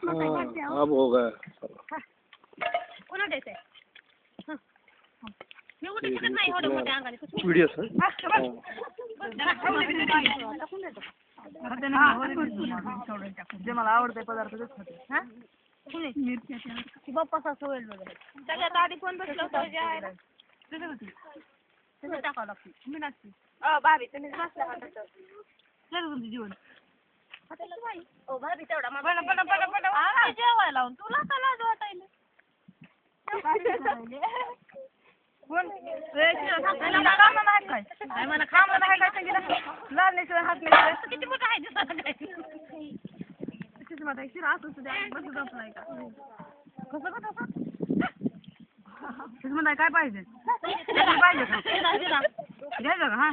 अब होगा video sir जे मला आवडते पदार्थ बाप्पा सोयल वगैरे सगळ्यात आधी कोण बसलं होतं टाकावं लागतं मी नसते भाभी तुम्ही बसला जीवन भाभी तेवढा जेवायला लावून तुला का लाज वाटायला मला खामला नाही काय लाडण्याशिवाय हात नाही किती मोठा आहे दिसत शिरा असं सुद्धा बस जपलाय का कसं कसं म्हणताय काय पाहिजे पाहिजे का घ्यायचं का हा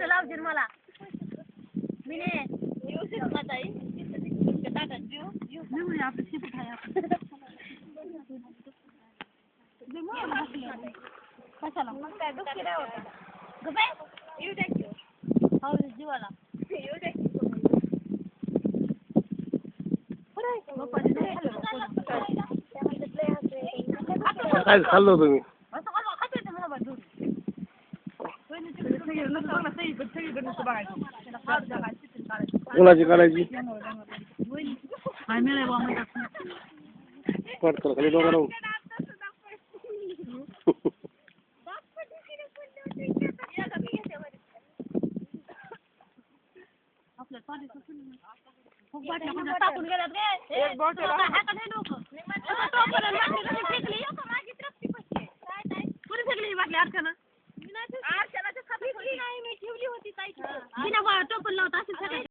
लावशील मला मी आपलं शिपट आहे कशाला काय दुखी नाही होता येऊ द्या की हो जीवाला येऊ द्या की काय खाल्लं तुम्ही कोणाची करायची पडतं खाली डोंगर टाकून गेल्यात अर्चना अर्चनाच्या खाली नाही मी ठेवली होती ताई टोपण लावत असेल